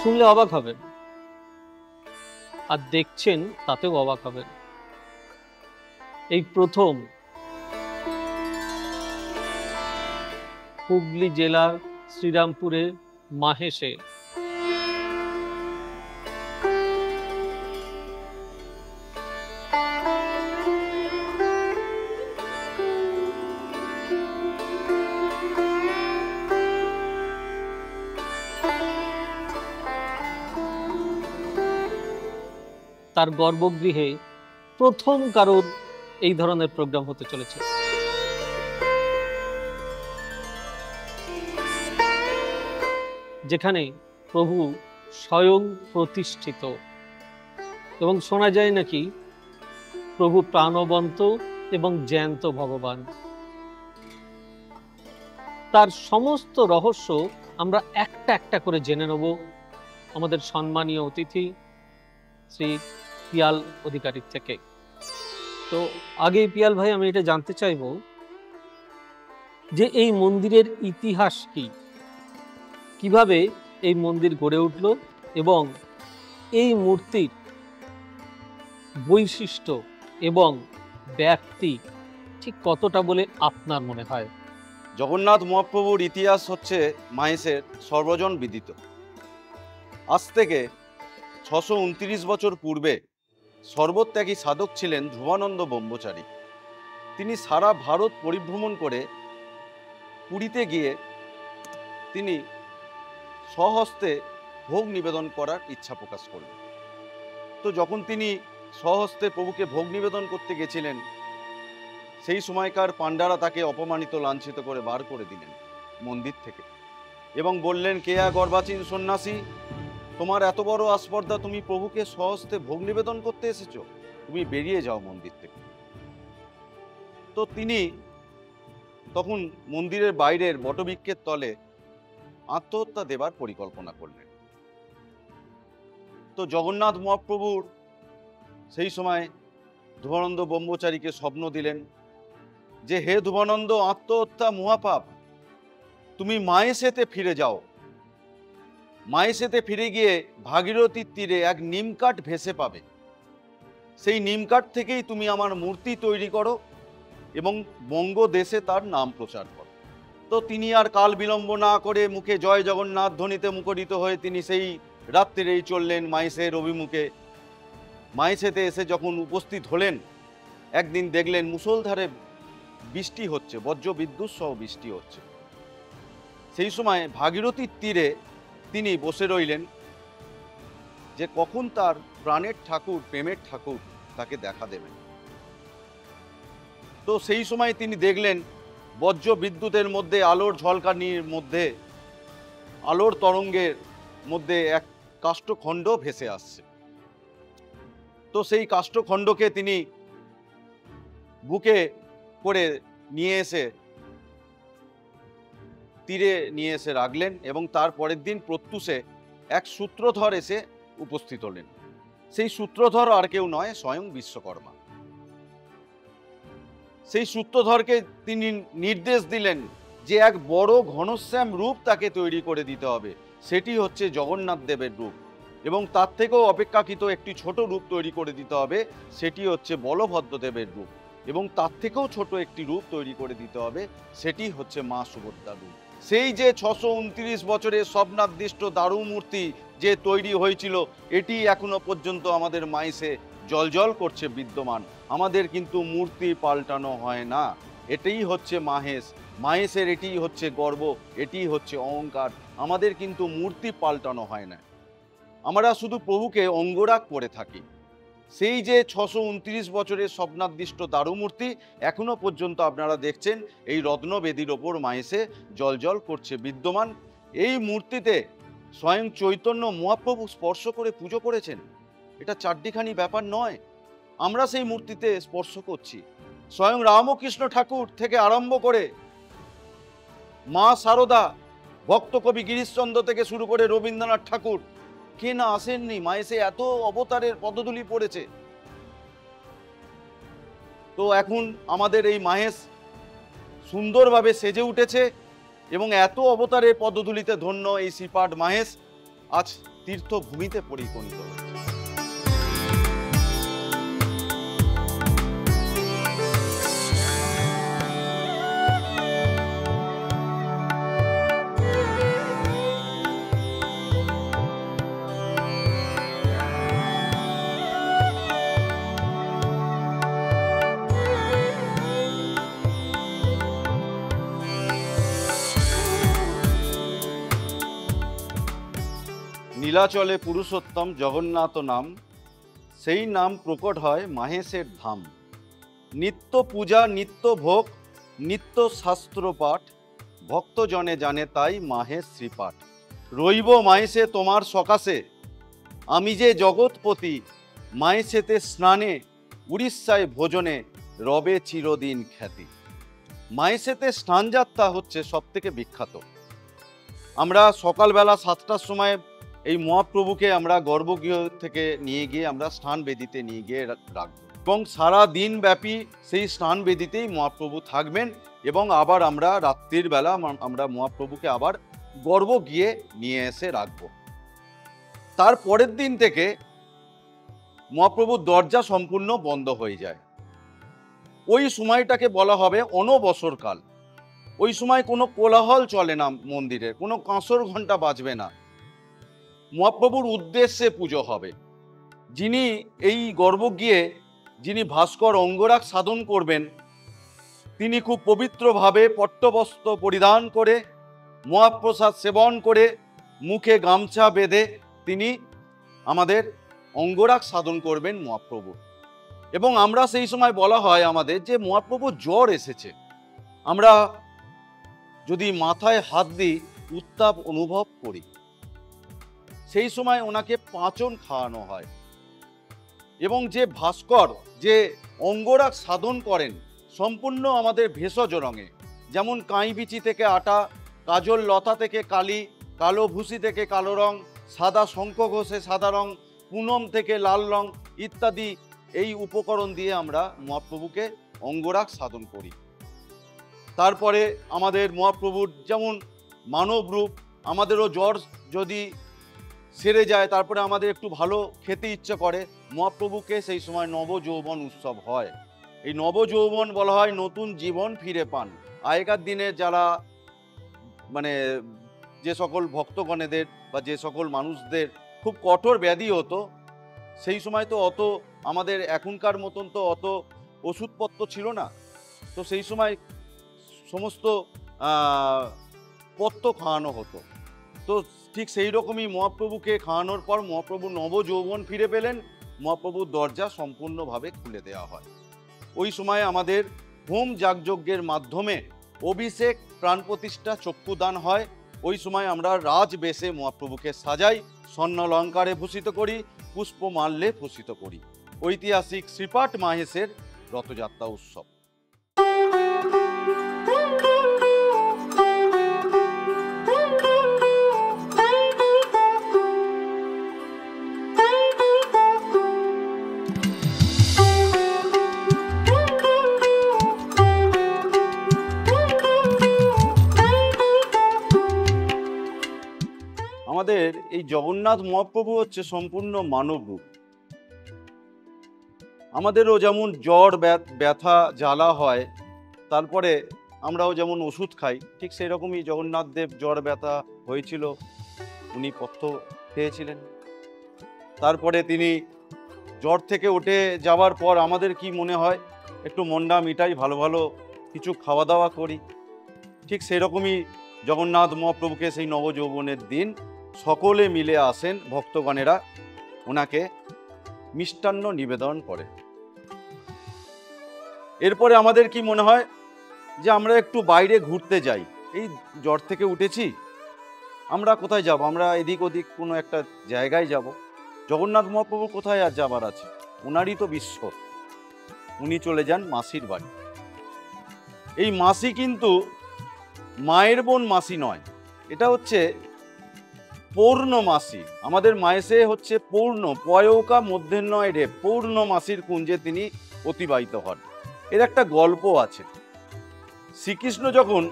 শুনলে অবাক হবেন, আর দেখছেন তাতেও অবাক হবেন। এই প্রথম হুগলি জেলার শ্রীরামপুরের মাহেশে তার গর্ভগৃহে প্রথম কারোর এই ধরনের প্রোগ্রাম হতে চলেছে। যেখানে প্রভু স্বয়ং প্রতিষ্ঠিত এবং শোনা যায় নাকি প্রভু প্রাণবন্ত এবং জ্যান্ত ভগবান। তার সমস্ত রহস্য আমরা একটা একটা করে জেনে নেব আমাদের সম্মানীয় অতিথি শ্রী পিয়াল অধিকারীর থেকে। তো আগে পিয়াল ভাই, আমি এটা জানতে চাইব যে এই মন্দিরের ইতিহাস কি, কিভাবে এই মন্দির গড়ে উঠল এবং এই মূর্তির বৈশিষ্ট্য এবং ব্যাপ্তি ঠিক কতটা বলে আপনার মনে হয়? জগন্নাথ মহাপ্রভুর ইতিহাস হচ্ছে মাহেশের সর্বজন বিদিত। আজ থেকে 629 বছর পূর্বে সর্বত্যাগী সাধক ছিলেন ধ্রুবানন্দ ব্রহ্মচারী। তিনি সারা ভারত পরিভ্রমণ করে পুরীতে গিয়ে তিনি স্বহস্তে ভোগ নিবেদন করার ইচ্ছা প্রকাশ করলেন। তো যখন তিনি স্বহস্তে প্রভুকে ভোগ নিবেদন করতে গেছিলেন, সেই সময়কার পাণ্ডারা তাকে অপমানিত লাঞ্ছিত করে বার করে দিলেন মন্দির থেকে এবং বললেন, কেয়া গর্বাচীন সন্ন্যাসী, তোমার এত বড় আস্পর্ধা, তুমি প্রভুকে স্বহস্তে ভোগ নিবেদন করতে এসেছো, তুমি বেরিয়ে যাও মন্দির থেকে। তো তিনি তখন মন্দিরের বাইরের বটবৃক্ষের তলে আত্মহত্যা দেবার পরিকল্পনা করলেন। তো জগন্নাথ মহাপ্রভুর সেই সময় ধ্রুবানন্দ ব্রহ্মচারীকে স্বপ্ন দিলেন যে, হে ধ্রুবানন্দ, আত্মহত্যা মহাপাপ, তুমি মাহেশেতে ফিরে যাও। মাহেশেতে ফিরে গিয়ে ভাগীরথীর তীরে এক নিমকাঠ ভেসে পাবে, সেই নিমকাঠ থেকেই তুমি আমার মূর্তি তৈরি করো এবং বঙ্গ দেশে তার নাম প্রচার করো। তো তিনি আর কাল বিলম্ব না করে মুখে জয় জগন্নাথ ধ্বনিতে মুখরিত হয়ে তিনি সেই রাত্রিরেই চললেন মাহেশের অভিমুখে। মাহেশেতে এসে যখন উপস্থিত হলেন, একদিন দেখলেন মুষলধারে বৃষ্টি হচ্ছে, বজ্র বিদ্যুৎ সহ বৃষ্টি হচ্ছে। সেই সময় ভাগীরথীর তীরে তিনি বসে রইলেন যে কখন তার প্রাণের ঠাকুর, প্রেমের ঠাকুর তাকে দেখা দেবেন। তো সেই সময় তিনি দেখলেন বজ্র বিদ্যুতের মধ্যে, আলোর ঝলকানির মধ্যে, আলোর তরঙ্গের মধ্যে এক কাষ্ঠখণ্ড ভেসে আসছে। তো সেই কাষ্ঠখণ্ডকে তিনি বুকে করে নিয়ে এসে তীরে নিয়ে এসে রাখলেন এবং তার পরের দিন প্রত্যুষে এক সূত্রধর এসে উপস্থিত হলেন। সেই সূত্রধর আর কেউ নয়, স্বয়ং বিশ্বকর্মা। সেই সূত্রধরকে তিনি নির্দেশ দিলেন যে এক বড় ঘনশ্যাম রূপ তাকে তৈরি করে দিতে হবে, সেটি হচ্ছে জগন্নাথ দেবের রূপ, এবং তার থেকেও অপেক্ষাকৃত একটি ছোট রূপ তৈরি করে দিতে হবে, সেটি হচ্ছে বলভদ্র দেবের রূপ, এবং তার থেকেও ছোট একটি রূপ তৈরি করে দিতে হবে, সেটি হচ্ছে মা সুভদ্রার রূপ। সেই যে 629 বছরের স্বপ্নাদৃষ্ট দারু মূর্তি যে তৈরি হয়েছিল, এটি এখনো পর্যন্ত আমাদের মাহেশে জলজল করছে বিদ্যমান। আমাদের কিন্তু মূর্তি পাল্টানো হয় না, এটাই হচ্ছে মাহেশ। মাহেশের এটিই হচ্ছে গর্ব, এটিই হচ্ছে অহংকার। আমাদের কিন্তু মূর্তি পাল্টানো হয় না, আমরা শুধু প্রভুকে অঙ্গরাগ করে থাকি। সেই যে 629 বছরের স্বপ্নাদৃষ্ট দারুমূর্তি এখনো পর্যন্ত আপনারা দেখছেন এই রত্নবেদীর ওপর মাহেশে জলজল করছে বিদ্যমান। এই মূর্তিতে স্বয়ং চৈতন্য মহাপ্রভু স্পর্শ করে পুজো করেছেন। এটা চারটিখানি ব্যাপার নয়, আমরা সেই মূর্তিতে স্পর্শ করছি। স্বয়ং রামকৃষ্ণ ঠাকুর থেকে আরম্ভ করে মা সারদা, ভক্ত কবি গিরিশচন্দ্র থেকে শুরু করে রবীন্দ্রনাথ ঠাকুর, কে না আসেননি মাহেশে? এত অবতারের পদধূলি পড়েছে। তো এখন আমাদের এই মাহেশ সুন্দরভাবে সেজে উঠেছে এবং এত অবতারের পদধূলিতে ধন্য এই শ্রীপাঠ মাহেশ। আজ তীর্থভূমিতে পরিগণিত হচ্ছে। নীলাচলে পুরুষোত্তম জগন্নাথ নাম, সেই নাম প্রকট হয় মাহেশের ধাম। নিত্য পূজা নিত্য ভোগ নিত্য শাস্ত্র পাঠ, ভক্তজনে জানে তাই মাহেশ শ্রীপাঠ। রইব মাহেশে তোমার সকাশে, আমি যে জগৎপতি, মাহেশেতে স্নানে উড়িষ্যায় ভোজনে রবে চিরদিন খ্যাতি। মাহেশেতে স্নানযাত্রা হচ্ছে সব থেকে বিখ্যাত। আমরা সকালবেলা 7টার সময় এই মহাপ্রভুকে আমরা গর্ভগৃহ থেকে নিয়ে গিয়ে আমরা স্নান বেদিতে নিয়ে গিয়ে রাখবো এবং সারা দিন ব্যাপী সেই স্নান বেদিতেই মহাপ্রভু থাকবেন এবং আবার আমরা রাত্রির বেলা আমরা মহাপ্রভুকে আবার গর্ভগৃহে নিয়ে এসে রাখবো। তার পরের দিন থেকে মহাপ্রভুর দরজা সম্পূর্ণ বন্ধ হয়ে যায়। ওই সময়টাকে বলা হবে অনবসরকাল। ওই সময় কোনো কোলাহল চলে না, মন্দিরে কোনো কাঁসর ঘন্টা বাজবে না। মহাপ্রভুর উদ্দেশ্যে পুজো হবে। যিনি এই গর্ভগৃহে যিনি ভাস্কর অঙ্গরাগ সাধন করবেন, তিনি খুব পবিত্রভাবে পট্টবস্ত্র পরিধান করে মহাপ্রসাদ সেবন করে মুখে গামছা বেঁধে তিনি আমাদের অঙ্গরাগ সাধন করবেন মহাপ্রভু। এবং আমরা সেই সময় বলা হয় আমাদের যে মহাপ্রভু জ্বর এসেছে, আমরা যদি মাথায় হাত দিই উত্তাপ অনুভব করি। সেই সময় ওনাকে পাঁচন খাওয়ানো হয় এবং যে ভাস্কর যে অঙ্গরাগ সাধন করেন সম্পূর্ণ আমাদের ভেষজ রঙে, যেমন কাঁইবিচি থেকে আটা, কাজল লতা থেকে কালি, কালো ভুসি থেকে কালো রং, সাদা শঙ্খ ঘোষে সাদা রং, পুনম থেকে লাল রং ইত্যাদি এই উপকরণ দিয়ে আমরা মহাপ্রভুকে অঙ্গরাগ সাধন করি। তারপরে আমাদের মহাপ্রভুর যেমন মানব রূপ, আমাদেরও জ্বর যদি সেরে যায় তারপরে আমাদের একটু ভালো খেতে ইচ্ছে করে, মহাপ্রভুকে সেই সময় নবযৌবন উৎসব হয়। এই নবযৌবন বলা হয় নতুন জীবন ফিরে পান। আগেকার দিনে যারা মানে যে সকল ভক্তগণেদের বা যে সকল মানুষদের খুব কঠোর ব্যাধি হতো, সেই সময় তো অত আমাদের এখনকার মতন তো অত ওষুধপত্র ছিল না, তো সেই সময় সমস্ত পত্র খাওয়ানো হতো। তো ঠিক সেই রকমই মহাপ্রভুকে খাওয়ানোর পর মহাপ্রভু নবযৌবন ফিরে পেলেন, মহাপ্রভুর দরজা সম্পূর্ণভাবে খুলে দেওয়া হয়। ওই সময় আমাদের হোম যাগযজ্ঞের মাধ্যমে অভিষেক, প্রাণ প্রতিষ্ঠা, চক্ষুদান হয়। ওই সময় আমরা রাজবেশে মহাপ্রভুকে সাজাই, স্বর্ণালঙ্কারে ভূষিত করি, পুষ্পমাল্যে ভূষিত করি। ঐতিহাসিক শ্রীপাঠ মাহেশের রথযাত্রা উৎসব। আমাদের এই জগন্নাথ মহাপ্রভু হচ্ছে সম্পূর্ণ মানব রূপ। আমাদেরও যেমন জ্বর ব্যথা জ্বালা হয়, তারপরে আমরাও যেমন ওষুধ খাই, ঠিক সেই রকমই জগন্নাথ দেব জ্বর ব্যথা হয়েছিল, উনি পথ্য খেয়েছিলেন। তারপরে তিনি জ্বর থেকে উঠে যাওয়ার পর আমাদের কি মনে হয়, একটু মন্ডা মিঠাই ভালো ভালো কিছু খাওয়া দাওয়া করি। ঠিক সেই রকমই জগন্নাথ মহাপ্রভুকে সেই নবযৌবনের দিন সকলে মিলে আসেন, ভক্তগণেরা ওনাকে মিষ্টান্ন নিবেদন করে। এরপরে আমাদের কি মনে হয় যে আমরা একটু বাইরে ঘুরতে যাই, এই জ্বর থেকে উঠেছি, আমরা কোথায় যাব, আমরা এদিক ওদিক কোনো একটা জায়গায় যাব। জগন্নাথ মহাপ্রভু কোথায় আর যাবার আছে, ওনারই তো বিশ্ব। উনি চলে যান মাসির বাড়ি। এই মাসি কিন্তু মায়ের বোন মাসি নয়, এটা হচ্ছে পৌর্ণমাসী। আমাদের মায়েসে হচ্ছে পূর্ণ পয়ৌকা মধ্যাহ্নয় রে পৌর্ণমাসীর কুঞ্জে তিনি অতিবাহিত হন। এর একটা গল্প আছে। শ্রীকৃষ্ণ যখন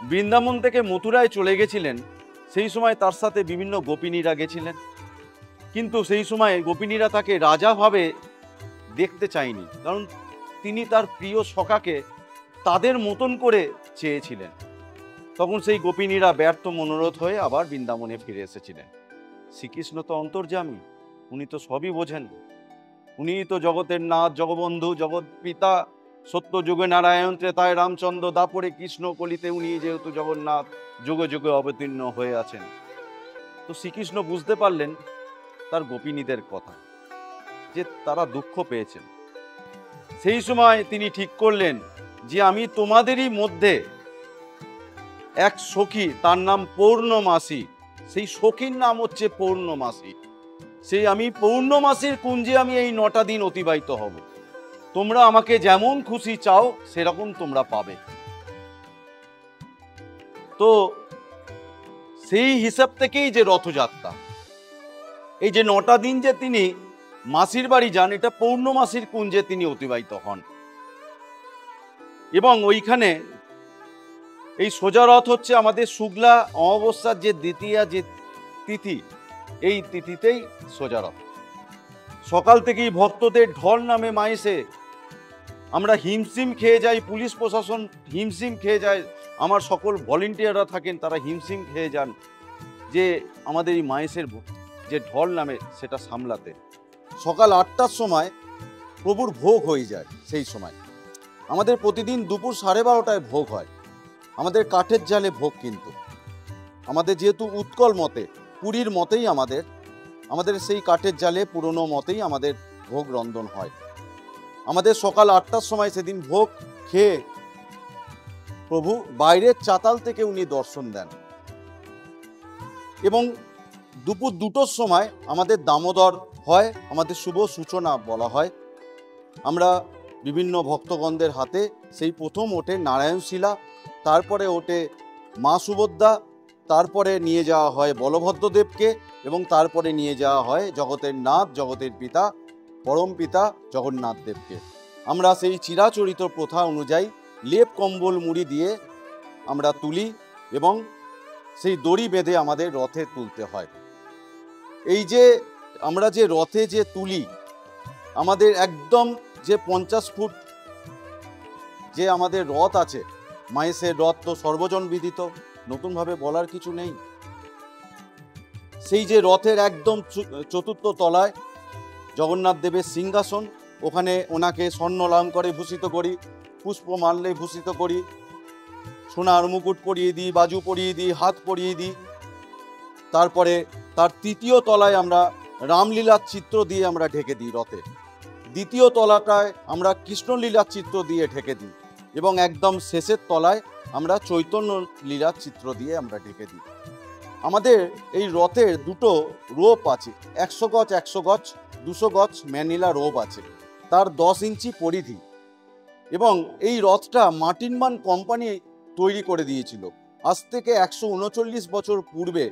বৃন্দাবন থেকে মথুরায় চলে গেছিলেন, সেই সময় তার সাথে বিভিন্ন গোপিনীরা গেছিলেন, কিন্তু সেই সময় গোপিনীরা তাকে রাজাভাবে দেখতে চায়নি, কারণ তিনি তার প্রিয় সখাকে তাদের মতন করে চেয়েছিলেন। তখন সেই গোপিনীরা ব্যর্থ মনোরথ হয়ে আবার বৃন্দাবনে ফিরে এসেছিলেন। শ্রীকৃষ্ণ তো অন্তর্যামী, উনি তো সবই বোঝেন, উনি তো জগতের নাথ, জগবন্ধু, জগৎ পিতা, সত্য যুগে নারায়ণ, ত্রেতায় রামচন্দ্র, দাপরে কৃষ্ণ, কলিতে উনি যেহেতু জগন্নাথ, যুগে যুগে অবতীর্ণ হয়ে আছেন। তো শ্রীকৃষ্ণ বুঝতে পারলেন তার গোপিনীদের কথা, যে তারা দুঃখ পেয়েছেন। সেই সময় তিনি ঠিক করলেন যে আমি তোমাদেরই মধ্যে এক সখী, তার নাম পৌর্ণমাসী, সেই সখীর নাম হচ্ছে পৌর্ণমাসী, সেই আমি পৌর্ণমাসীর কুঞ্জে আমি এই 9টা দিন অতিবাহিত হব। তোমরা আমাকে যেমন খুশি চাও সেরকম তোমরা পাবে। তো সেই হিসাব থেকেই যে রথযাত্রা, এই যে 9টা দিন যে তিনি মাসির বাড়ি যান, এটা পৌর্ণমাসীর কুঞ্জে তিনি অতিবাহিত হন। এবং ওইখানে এই সোজা রথ হচ্ছে আমাদের শুক্লা অমাবস্যার যে দ্বিতীয়া যে তিথি, এই তিথিতেই সোজা রথ। সকাল থেকেই ভক্তদের ঢল নামে মাইসে, আমরা হিমশিম খেয়ে যাই, পুলিশ প্রশাসন হিমশিম খেয়ে যায়, আমার সকল ভলেন্টিয়াররা থাকেন তারা হিমশিম খেয়ে যান যে আমাদের এই মাইসের যে ঢল নামে সেটা সামলাতে। সকাল 8টার সময় প্রভুর ভোগ হয়ে যায়। সেই সময় আমাদের প্রতিদিন দুপুর 12:30টায় ভোগ হয়, আমাদের কাঠের জালে ভোগ। কিন্তু আমাদের যেহেতু উৎকল মতে, পুরীর মতেই আমাদের সেই কাঠের জালে পুরনো মতেই আমাদের ভোগ রন্ধন হয়। আমাদের সকাল 8টার সময় সেদিন ভোগ খেয়ে প্রভু বাইরের চাতাল থেকে উনি দর্শন দেন, এবং দুপুর 2টোর সময় আমাদের দামোদর হয়, আমাদের শুভ সূচনা বলা হয়। আমরা বিভিন্ন ভক্তগণদের হাতে সেই প্রথম ওঠে নারায়ণশিলা, তারপরে ওঠে মা সুভদ্রা, তারপরে নিয়ে যাওয়া হয় বলভদ্রদেবকে, এবং তারপরে নিয়ে যাওয়া হয় জগতের নাথ, জগতের পিতা, পরম পিতা জগন্নাথ দেবকে। আমরা সেই চিরাচরিত প্রথা অনুযায়ী লেপ কম্বল মুড়ি দিয়ে আমরা তুলি, এবং সেই দড়ি বেঁধে আমাদের রথে তুলতে হয়। এই যে আমরা যে রথে যে তুলি, আমাদের একদম যে 50 ফুট যে আমাদের রথ আছে, মাইসের রথ তো সর্বজন বিদিত, নতুনভাবে বলার কিছু নেই। সেই যে রথের একদম চতুর্থ তলায় জগন্নাথ দেবের সিংহাসন, ওখানে ওনাকে স্বর্ণালঙ্কারে ভূষিত করি, পুষ্পমাল্যে ভূষিত করি, সোনার মুকুট পরিয়ে দিই, বাজু পরিয়ে দিই, হাত পরিয়ে দিই। তারপরে তার 3য় তলায় আমরা রামলীলার চিত্র দিয়ে আমরা ঢেকে দিই রথে, 2য় তলাটায় আমরা কৃষ্ণলীলার চিত্র দিয়ে ঢেকে দিই, এবং একদম শেষের তলায় আমরা চৈতন্য লীলার চিত্র দিয়ে আমরা ঢেকে দিই। আমাদের এই রথের 2টো রোপ আছে, 100 গজ 100 গজ 200 গজ ম্যানিলা রোপ আছে, তার 10 ইঞ্চি পরিধি। এবং এই রথটা মার্টিনমান কোম্পানি তৈরি করে দিয়েছিল আজ থেকে 139 বছর পূর্বে।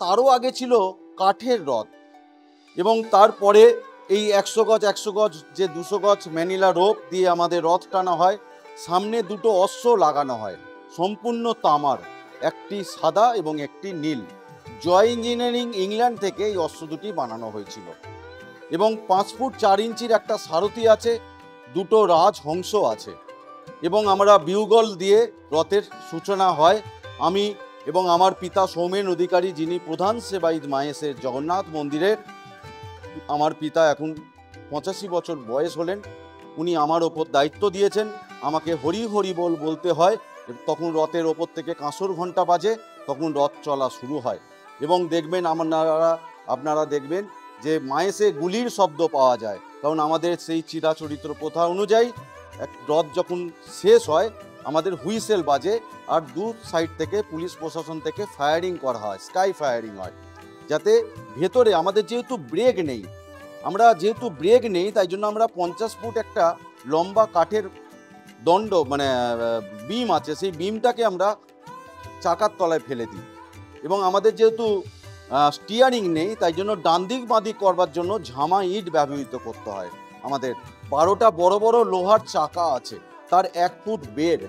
তারও আগে ছিল কাঠের রথ, এবং তারপরে এই 100 গজ 100 গজ যে 200 গজ ম্যানিলা রোপ দিয়ে আমাদের রথ টানা হয়। সামনে 2টো অশ্ব লাগানো হয়, সম্পূর্ণ তামার, একটি সাদা এবং একটি নীল। জয় ইঞ্জিনিয়ারিং ইংল্যান্ড থেকে এই অশ্ব দুটি বানানো হয়েছিল, এবং 5 ফুট 4 ইঞ্চির একটা সারথি আছে, 2টো রাজহংস আছে, এবং আমরা বিউগল দিয়ে রথের সূচনা হয়। আমি এবং আমার পিতা সৌমেন অধিকারী, যিনি প্রধান সেবায়িত মায়েসের জগন্নাথ মন্দিরের, আমার পিতা এখন 85 বছর বয়স হলেন, উনি আমার ওপর দায়িত্ব দিয়েছেন। আমাকে হরি হরি বল বলতে হয়, তখন রথের ওপর থেকে কাঁসর ঘণ্টা বাজে, তখন রথ চলা শুরু হয়। এবং দেখবেন আপনারা দেখবেন যে মায়েসে গুলির শব্দ পাওয়া যায়, কারণ আমাদের সেই চিরাচরিত্র প্রথা অনুযায়ী রথ যখন শেষ হয় আমাদের হুইসেল বাজে, আর 2 সাইড থেকে পুলিশ প্রশাসন থেকে ফায়ারিং করা হয়, স্কাই ফায়ারিং হয়, যাতে ভেতরে আমাদের যেহেতু ব্রেক নেই, তাই জন্য আমরা 50 ফুট একটা লম্বা কাঠের দণ্ড বিম আছে, সেই বিমটাকে আমরা চাকার তলায় ফেলে দিই। এবং আমাদের যেহেতু স্টিয়ারিং নেই, তাই জন্য ডান দিক বাঁ দিক করবার জন্য ঝামা ইট ব্যবহৃত করতে হয়। আমাদের 12টা বড় বড় লোহার চাকা আছে, তার 1 ফুট বেড,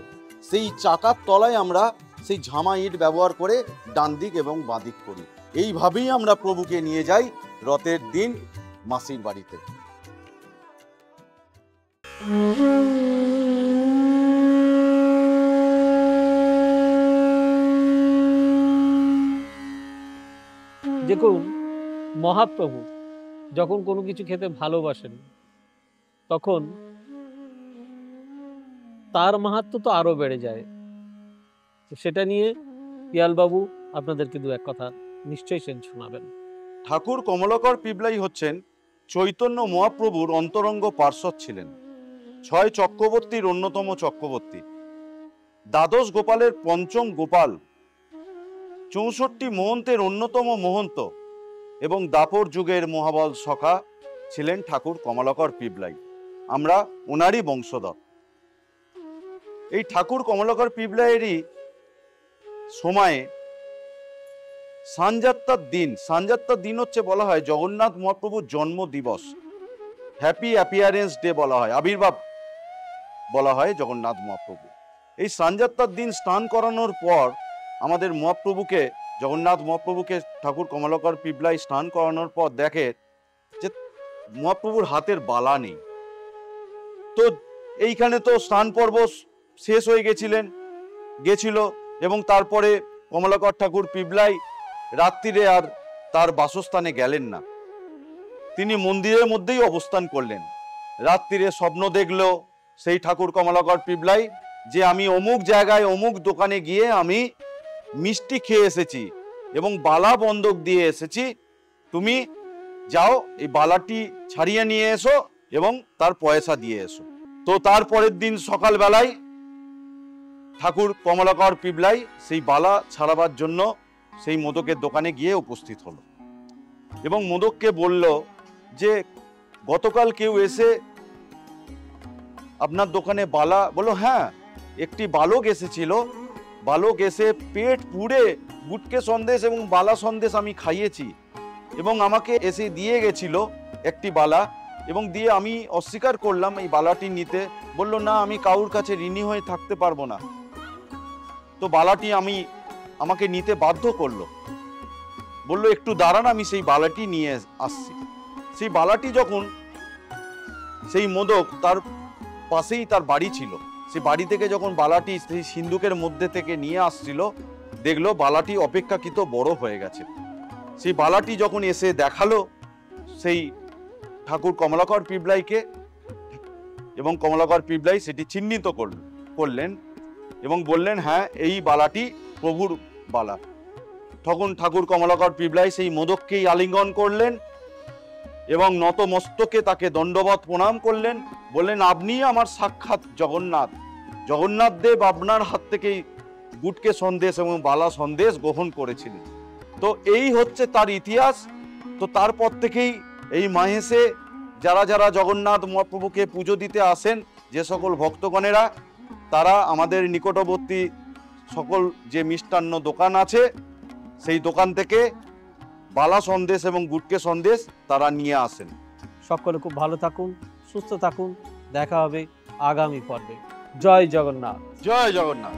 সেই চাকার তলায় আমরা সেই ঝামা ইট ব্যবহার করে ডান দিক এবং বাঁ দিক করি। এইভাবেই আমরা প্রভুকে নিয়ে যাই রথের দিন মাসির বাড়িতে। দেখুন, মহাপ্রভু যখন কোনো কিছু খেতে ভালোবাসেন তখন তার মাহাত্ম্য তো আরো বেড়ে যায়। সেটা নিয়ে পিয়ালবাবু আপনাদেরকে দু এক কথা নিশ্চয়ই শোনাবেন। ঠাকুর কমলাকর পিবলাই হচ্ছেন চৈতন্য মহাপ্রভুর অন্তরঙ্গ পার্ষদ ছিলেন। 6 চক্রবর্তীর অন্যতম চক্রবর্তী, দ্বাদশ গোপালের পঞ্চম গোপাল, 64 মহন্তের অন্যতম মহন্ত এবং দাপর যুগের মহাবল সখা ছিলেন ঠাকুর কমলাকর পিবলাই। আমরা ওনারই বংশধর। এই ঠাকুর কমলাকর পিবলাইয়েরই সময়ে সানযাত্রার দিন হচ্ছে বলা হয় জগন্নাথ মহাপ্রভুর জন্ম দিবস, হ্যাপি অ্যাপিয়ারেন্স ডে বলা হয়, আবির্ভাব বলা হয় জগন্নাথ মহাপ্রভু। এই সানযাত্রার দিন স্নান করানোর পর আমাদের মহাপ্রভুকে, জগন্নাথ মহাপ্রভুকে ঠাকুর কমলাকর পিবলাই স্নান করানোর পর দেখে যে মহাপ্রভুর হাতের বালা নেই। তো এইখানে তো স্নান পর্ব শেষ হয়ে গেছিল এবং তারপরে কমলাকর ঠাকুর পিবলাই রাত্রিরে আর তার বাসস্থানে গেলেন না, তিনি মন্দিরের মধ্যেই অবস্থান করলেন। রাত্রিরে স্বপ্ন দেখল সেই ঠাকুর কমলাকর পিবলাই যে আমি অমুক জায়গায় অমুক দোকানে গিয়ে আমি মিষ্টি খেয়ে এসেছি এবং বালা বন্ধক দিয়ে এসেছি, তুমি যাও এই বালাটি ছাড়িয়ে নিয়ে এসো এবং তার পয়সা দিয়ে এসো। তো তার পরের দিন সকালবেলায় ঠাকুর কমলাকর পিবলাই সেই বালা ছাড়াবার জন্য সেই মোদকের দোকানে গিয়ে উপস্থিত হলো এবং মোদককে বলল যে গতকাল কেউ এসে আপনার দোকানে বালা, বলল হ্যাঁ একটি বালক এসেছিল, বালক এসে পেট পুড়ে গুটকে সন্দেশ এবং বালা সন্দেশ আমি খাইয়েছি এবং আমাকে এসে দিয়ে গেছিল একটি বালা এবং দিয়ে আমি অস্বীকার করলাম এই বালাটি নিতে। বলল না, আমি কারুর কাছে ঋণী হয়ে থাকতে পারবো না। তো বালাটি আমাকে নিতে বাধ্য করলো, বলল একটু দাঁড়ান আমি সেই বালাটি নিয়ে আসছি। সেই বালাটি যখন সেই মোদক তার পাশেই তার বাড়ি ছিল, সেই বাড়ি থেকে যখন বালাটি সেই সিন্ধুকের মধ্যে থেকে নিয়ে আসছিল, দেখলো বালাটি অপেক্ষাকৃত বড় হয়ে গেছে। সেই বালাটি যখন এসে দেখালো সেই ঠাকুর কমলাকর পিবলাইকে এবং কমলাকর পিবলাই সেটি চিহ্নিত করলেন এবং বললেন হ্যাঁ এই বালাটি প্রভুর বালা। তখন ঠাকুর কমলাকর পিবলাই সেই মোদককেই আলিঙ্গন করলেন এবং নত মস্তকে তাকে দণ্ডবত প্রণাম করলেন, বললেন আপনি আমার সাক্ষাৎ জগন্নাথ দেব আপনার হাত থেকেই গুটকে সন্দেশ এবং বালা সন্দেশ গ্রহণ করেছিলেন। তো এই হচ্ছে তার ইতিহাস। তো তারপর থেকেই এই মাহেশে যারা যারা জগন্নাথ মহাপ্রভুকে পুজো দিতে আসেন, যে সকল ভক্তগণেরা, তারা আমাদের নিকটবর্তী সকল যে মিষ্টান্ন দোকান আছে সেই দোকান থেকে বালা সন্দেশ এবং গুটকে সন্দেশ তারা নিয়ে আসেন। সকলে খুব ভালো থাকুন, সুস্থ থাকুন, দেখা হবে আগামী পর্বে। জয় জগন্নাথ। জয় জগন্নাথ।